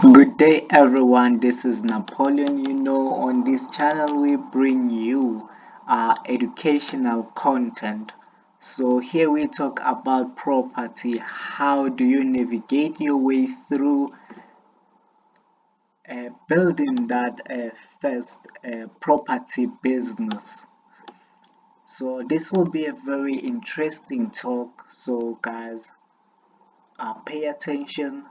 Good day, everyone. This is Napoleon. On this channel, we bring you educational content. So, here we talk about property. How do you navigate your way through building that first property business? So, this will be a very interesting talk. So, guys, pay attention,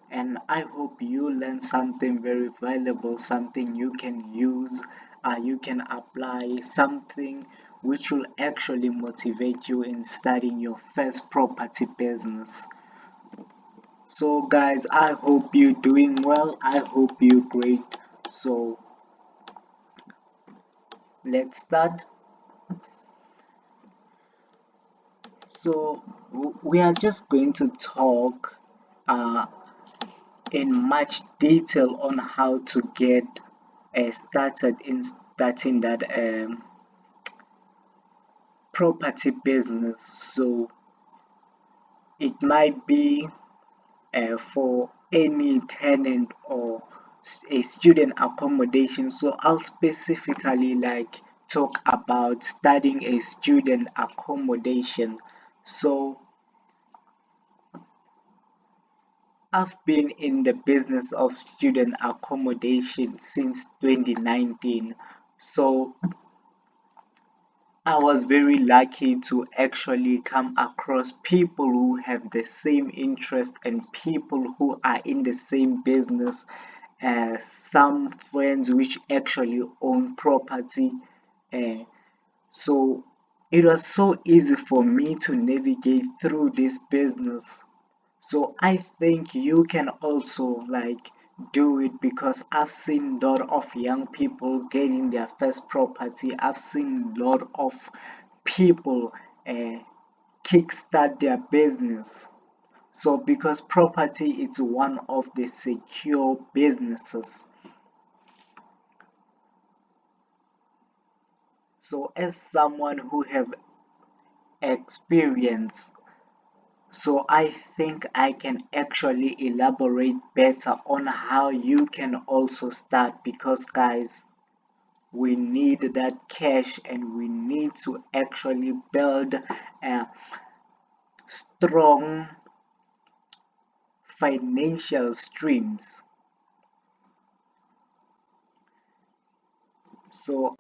and I hope you learn something very valuable, something you can use, you can apply, something which will actually motivate you in starting your first property business. So guys, I hope you're doing well, I hope you're great. So let's start. So we are just going to talk uh, in much detail on how to get started in starting that property business. So it might be for any tenant or a student accommodation. So I'll specifically like talk about studying a student accommodation. So I've been in the business of student accommodation since 2019. So I was very lucky to actually come across people who have the same interest and people who are in the same business as some friends which actually own property. Uh, so it was so easy for me to navigate through this business. So I think you can also like do it because I've seen a lot of young people getting their first property. I've seen a lot of people uh, kickstart their business. So because property is one of the secure businesses. So as someone who have experience, so I think I can actually elaborate better on how you can also start because guys, we need that cash and we need to actually build a strong financial streams. So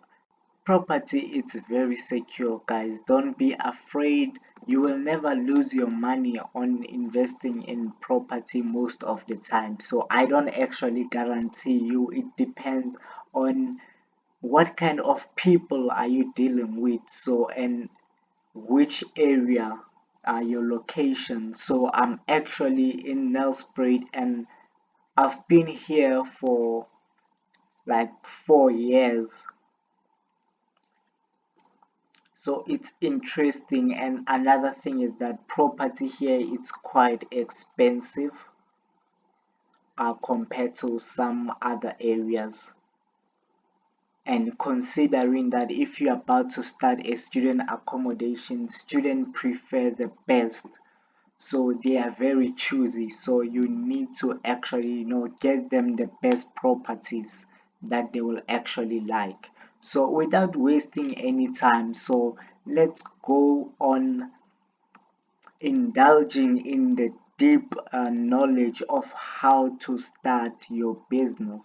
property is very secure, guys. Don't be afraid. You will never lose your money on investing in property most of the time. So I don't actually guarantee you. It depends on what kind of people are you dealing with. So and which area are your location. So I'm actually in Nelspruit and I've been here for like 4 years. So it's interesting, and another thing is that property here is quite expensive compared to some other areas. And considering that if you're about to start a student accommodation, students prefer the best. So they are very choosy. So you need to actually, get them the best properties that they will actually like. So without wasting any time, so let's go on indulging in the deep knowledge of how to start your business.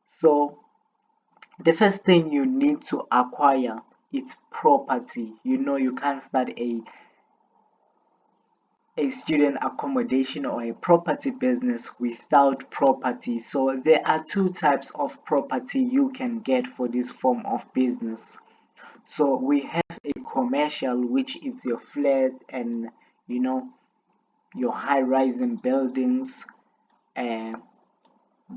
So the first thing you need to acquire is property. You can't start a student accommodation or a property business without property. So there are two types of property you can get for this form of business. So we have a commercial, which is your flat and you know your high-rising buildings, uh,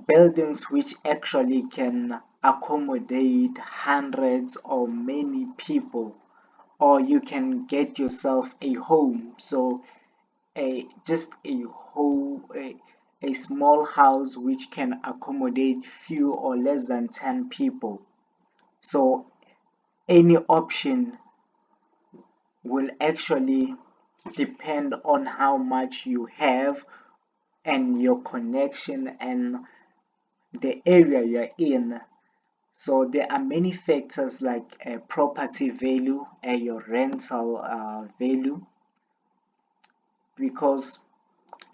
buildings which actually can accommodate hundreds or many people, or you can get yourself a home. So just a small house which can accommodate few or less than 10 people. So any option will actually depend on how much you have and your connection and the area you're in. So there are many factors like property value and your rental value, because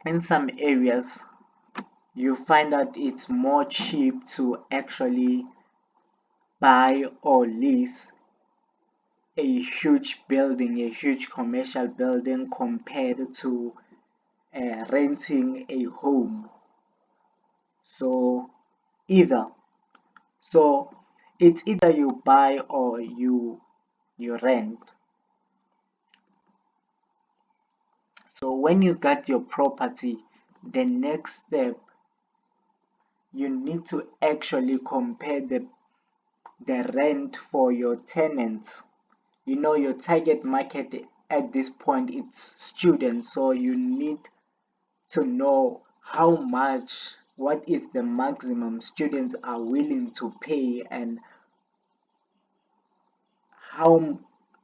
in some areas you find that it's more cheap to actually buy or lease a huge building, a huge commercial building, compared to renting a home. So either, so it's either you buy or you rent. So when you got your property, the next step, you need to actually compare the rent for your tenants. You know your target market at this point, it's students, so you need to know how much, what is the maximum students are willing to pay, and how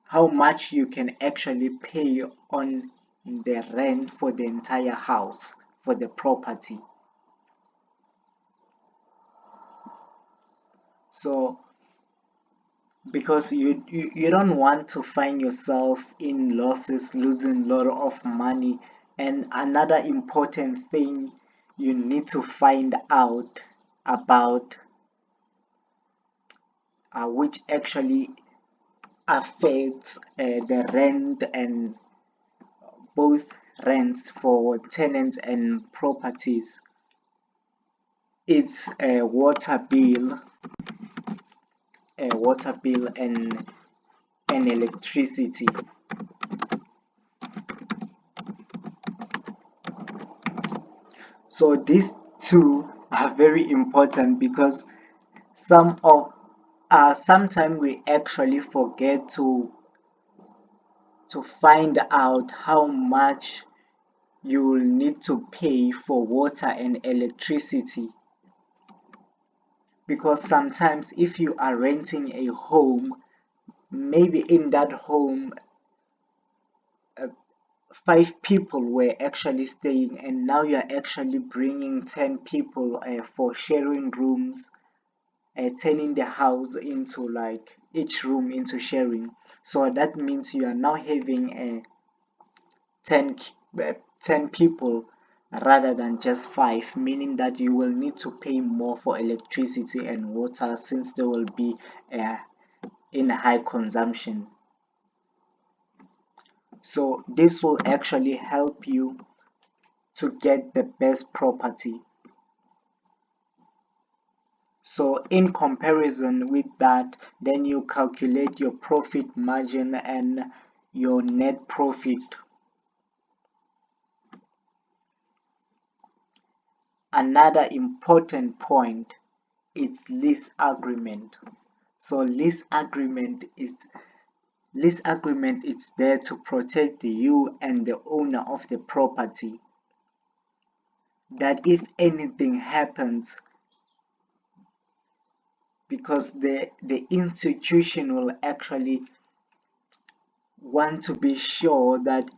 how much you can actually pay on the rent for the entire house, for the property. So because you don't want to find yourself in losses, losing a lot of money. And another important thing you need to find out about, which actually affects the rent and both rents for tenants and properties, it's a water bill and electricity. So these two are very important, because some of sometimes we actually forget to find out how much you will need to pay for water and electricity, because sometimes if you are renting a home, maybe in that home uh, 5 people were actually staying, and now you're actually bringing 10 people for sharing rooms, turning the house into like each room into sharing. So that means you are now having 10, 10 people rather than just 5, meaning that you will need to pay more for electricity and water, since they will be uh, in high consumption. So this will actually help you to get the best property. So in comparison with that, then you calculate your profit margin and your net profit. Another important point is lease agreement. So lease agreement is there to protect you and the owner of the property, that if anything happens, because the institution will actually want to be sure that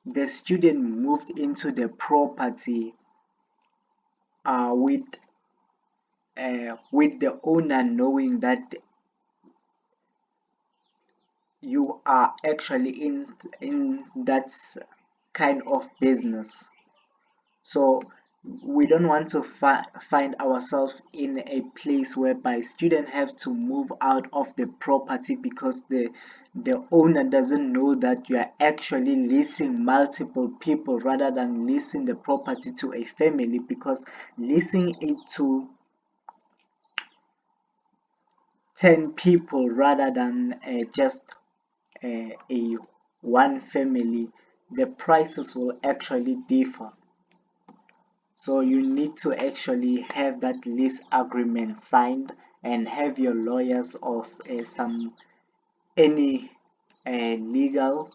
the student moved into the property with the owner knowing that you are actually in that kind of business. So we don't want to find ourselves in a place whereby students have to move out of the property because the owner doesn't know that you are actually leasing multiple people rather than leasing the property to a family, because leasing it to 10 people rather than just a one family, the prices will actually differ. So you need to actually have that lease agreement signed and have your lawyers or some any legal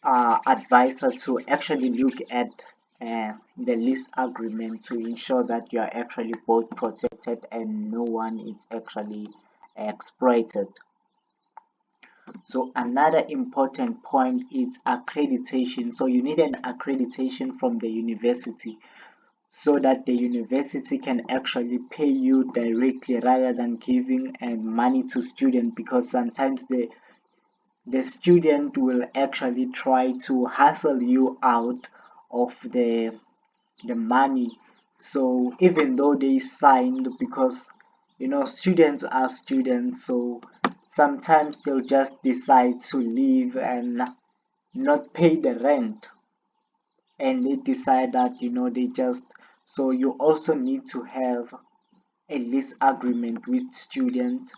advisor to actually look at the lease agreement to ensure that you are actually both protected and no one is actually exploited. So another important point is accreditation. So you need an accreditation from the university. so that the university can actually pay you directly rather than giving money to student, because sometimes the student will actually try to hustle you out of the money. So even though they signed, because students are students, so sometimes they'll just decide to leave and not pay the rent, and they decide that they just, so you also need to have a lease agreement with students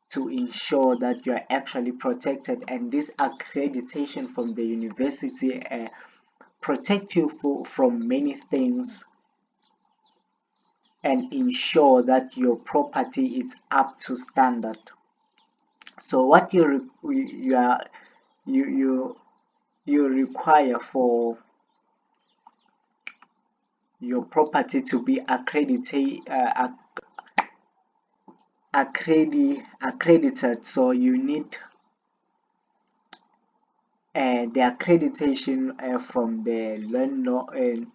to ensure that you are actually protected, and this accreditation from the university protect you from many things and ensure that your property is up to standard. So what you are you require for your property to be accredited, so you need the accreditation from the landlord,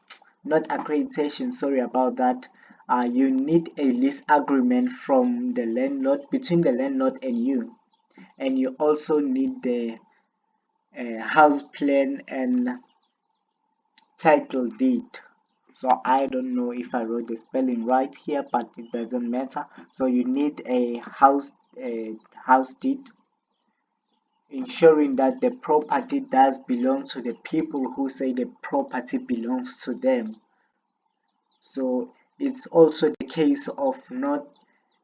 not accreditation, sorry about that. You need a lease agreement from the landlord, between the landlord and you also need the house plan and title deed. So I don't know if I wrote the spelling right here, but it doesn't matter. So you need a house deed, ensuring that the property does belong to the people who say the property belongs to them. So it's also the case of not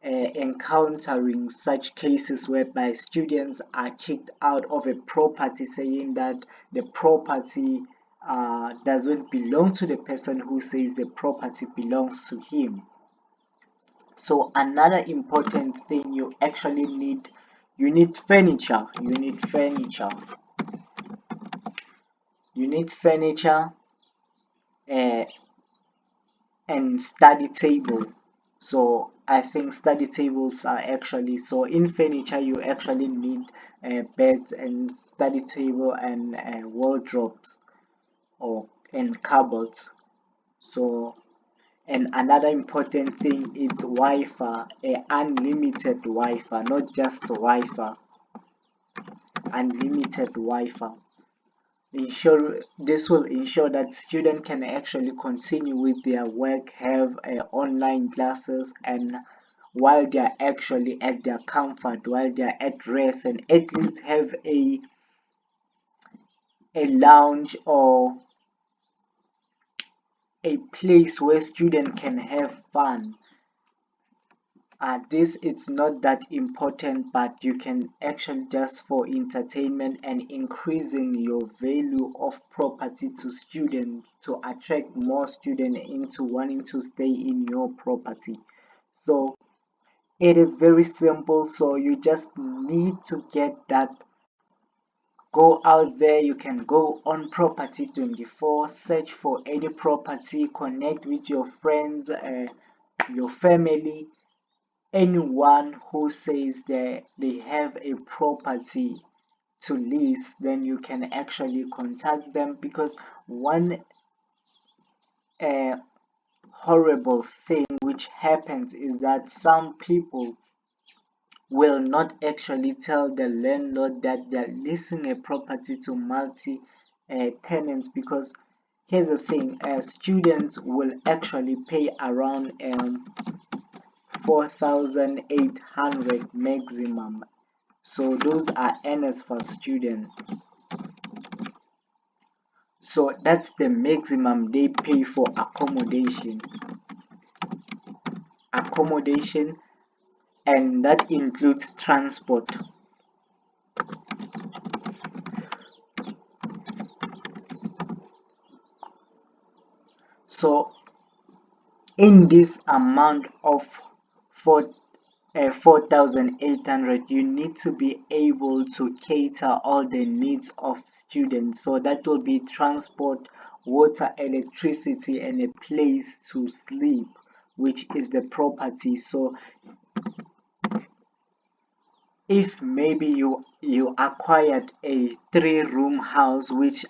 encountering such cases whereby students are kicked out of a property saying that the property doesn't belong to the person who says the property belongs to him. So another important thing you actually need, you need furniture. You need furniture uh, and study table. So I think study tables are actually, so in furniture you actually need beds and study table and wardrobes or and cupboards. So, and another important thing is Wi-Fi, unlimited Wi-Fi, not just Wi-Fi, unlimited Wi-Fi. Ensure this will ensure that students can actually continue with their work, have online classes, and while they are actually at their comfort, while they are at rest, and at least have a lounge or a place where students can have fun. This it's not that important, but you can actually just for entertainment and increasing your value of property to students, to attract more students into wanting to stay in your property. So it is very simple. So you just need to get that. Go out there, you can go on property 24, search for any property, connect with your friends, your family, anyone who says that they have a property to lease, then you can actually contact them, because one uh, horrible thing which happens is that some people will not actually tell the landlord that they're leasing a property to multi tenants, because here's the thing, students will actually pay around 4,800 maximum. So those are earners for students. So that's the maximum they pay for accommodation, and that includes transport. So in this amount of 4,800, you need to be able to cater all the needs of students. So that will be transport, water, electricity, and a place to sleep, which is the property. So if maybe you acquired a 3-room house which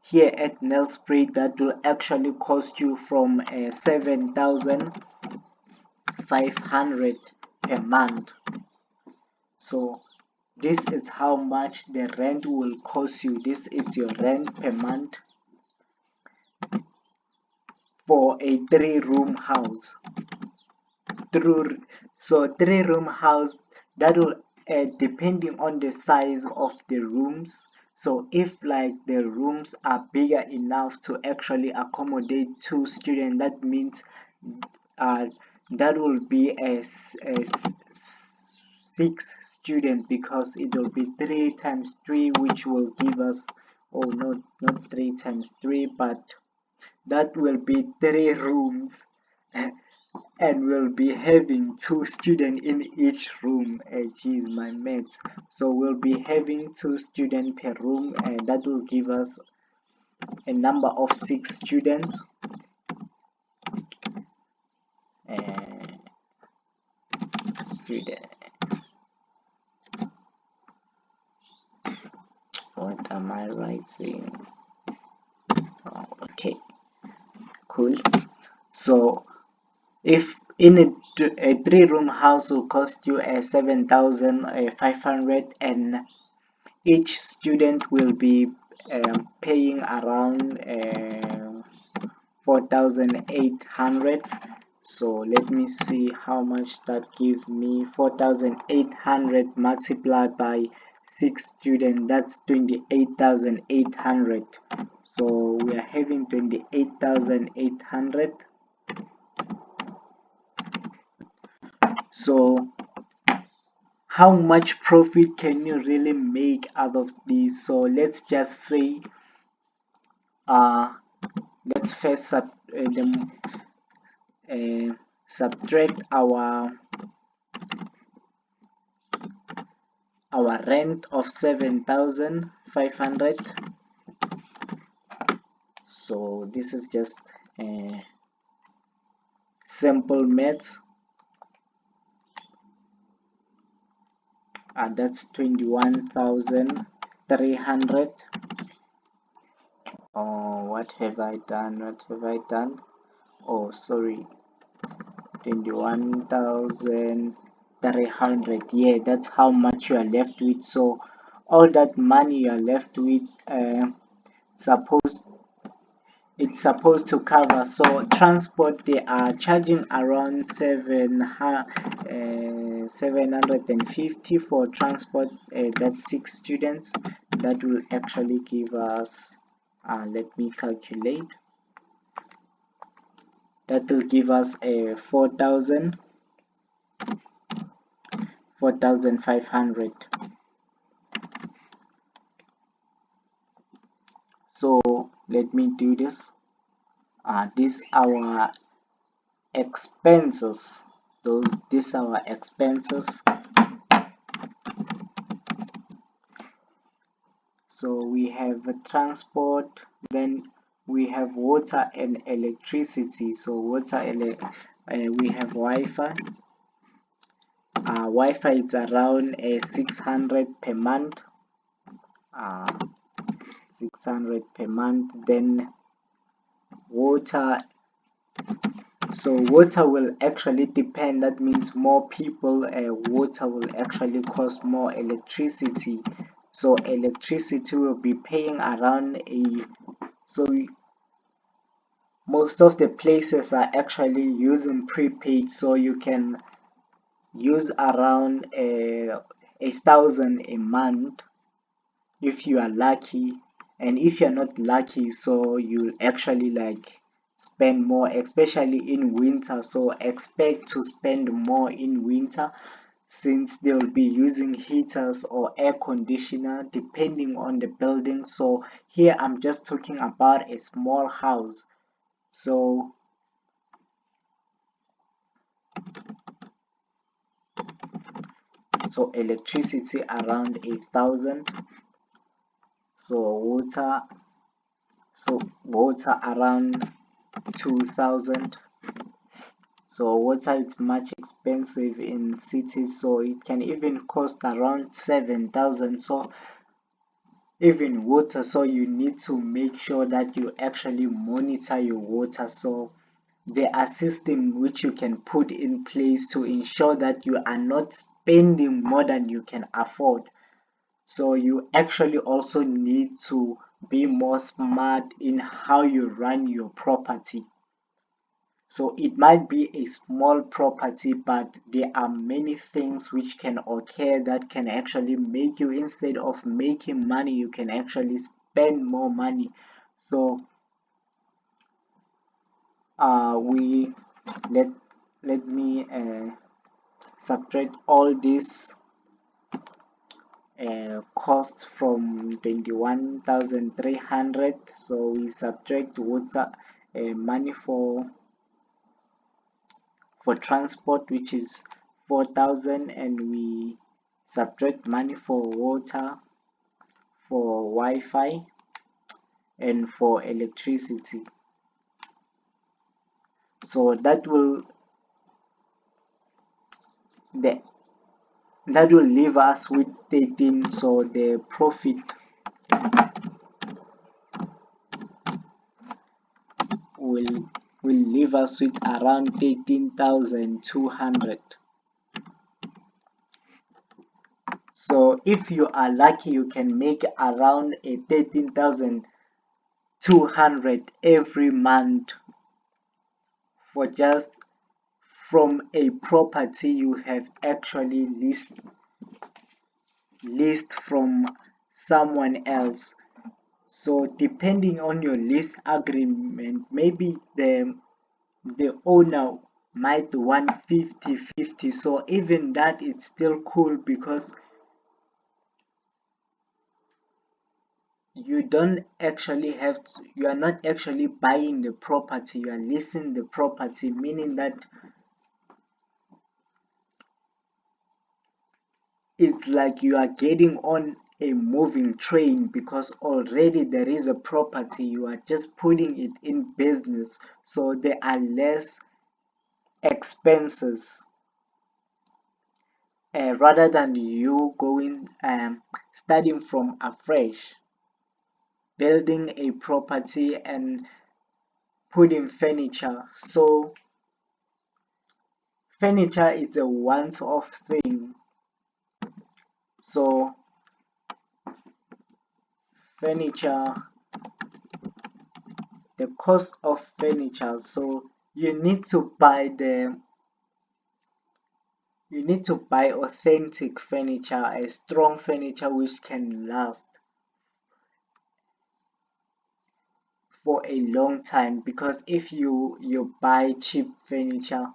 here at Nelspruit, that will actually cost you from 7,500 per month. So this is how much the rent will cost you. This is your rent per month for a 3-room house. So 3-room house, that will depending on the size of the rooms. So if like the rooms are bigger enough to actually accommodate 2 students, that means uh, that will be a 6 student, because it will be 3 times 3, which will give us, oh no, not 3 times 3, but that will be 3 rooms. And we'll be having 2 students in each room. Geez, my mates. So we'll be having 2 students per room, and that will give us a number of 6 students. Student, what am I writing? Oh, okay, cool. So if in a 3-room house will cost you 7,500, and each student will be paying around 4,800. So let me see how much that gives me. 4,800 multiplied by 6 students, that's 28,800. So we are having 28,800. So how much profit can you really make out of this? So let's just say let's first subtract our rent of 7,500. So this is just simple maths, and that's 21,300. Oh, what have I done? Oh, sorry, 21,300. Yeah, that's how much you are left with. So all that money you are left with, suppose it's supposed to cover. So transport, they are charging around 750 for transport. That's 6 students. That will actually give us, let me calculate, that will give us a 4,500. So let me do this. These our expenses. These are our expenses. So we have transport, then we have water and electricity. So we have Wi-Fi. Wi-Fi is around 600 per month. 600 per month. Then water. So water will actually depend. That means more people, water will actually cost more electricity. So electricity will be paying around so most of the places are actually using prepaid, so you can use around 1,000 a month if you are lucky. And if you're not lucky, so you'll actually like spend more, especially in winter. So expect to spend more in winter, since they'll be using heaters or air conditioner depending on the building. So here I'm just talking about a small house. So electricity around 8,000. So water around 2,000. So water is much expensive in cities, so it can even cost around 7,000. So even water. So you need to make sure that you actually monitor your water. So there are systems which you can put in place to ensure that you are not spending more than you can afford. So you actually also need to be more smart in how you run your property. So it might be a small property, but there are many things which can occur that can actually make you, instead of making money, you can actually spend more money. So we let let me subtract all these costs from 21,300. So we subtract water money for transport, which is 4,000, and we subtract money for water, for Wi-Fi, and for electricity. So the, that will leave us with 13. So the profit will leave us with around 13,200. So if you are lucky, you can make around a 13,200 every month for just from a property you have actually leased from someone else. So depending on your lease agreement, maybe the owner might want 50-50. So even that, it's still cool, because you don't actually have to, you are not actually buying the property, you are leasing the property, meaning that it's like you are getting on a moving train, because already there is a property, you are just putting it in business. So there are less expenses, rather than you going starting from afresh, building a property and putting furniture. So furniture is a once-off thing. So furniture, the cost of furniture, so you need to buy authentic furniture, a strong furniture which can last for a long time. Because if you buy cheap furniture,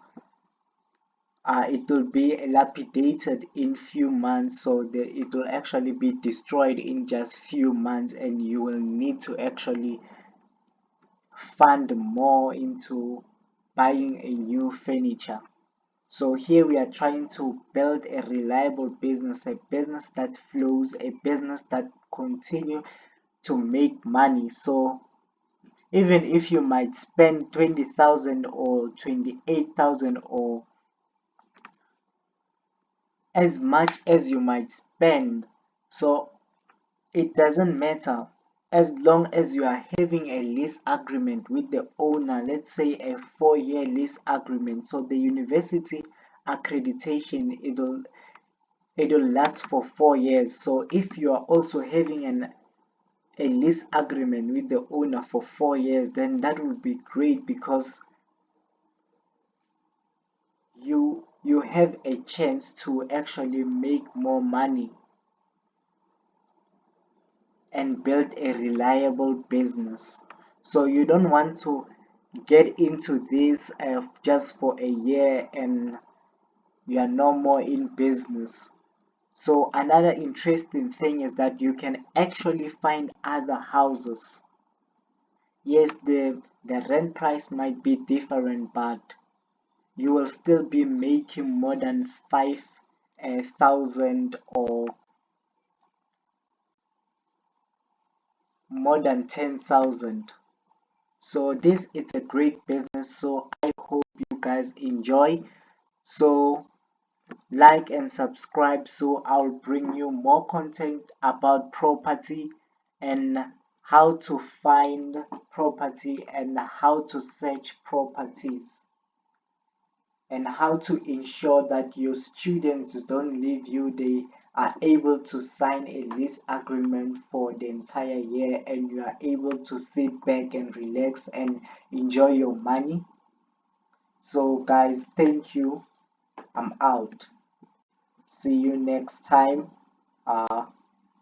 it will be lapidated in few months, so it will actually be destroyed in just few months, and you will need to actually fund more into buying a new furniture. So here we are trying to build a reliable business, a business that flows, a business that continue to make money. So even if you might spend 20,000 or 28,000, or as much as you might spend, so it doesn't matter, as long as you are having a lease agreement with the owner, let's say a 4-year lease agreement. So the university accreditation, it'll last for 4 years. So if you are also having a lease agreement with the owner for 4 years, then that would be great, because you have a chance to actually make more money and build a reliable business. So you don't want to get into this just for a year and you are no more in business. So another interesting thing is that you can actually find other houses. Yes, the rent price might be different, but you will still be making more than 5,000 or more than 10,000. So this is a great business. So I hope you guys enjoy. So like and subscribe, so I'll bring you more content about property. and how to find property and how to search properties and how to ensure that your students don't leave you. They are able to sign a lease agreement for the entire year and you are able to sit back and relax and enjoy your money. So guys, thank you. I'm out. See you next time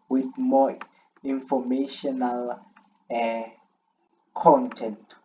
with more informational uh, content.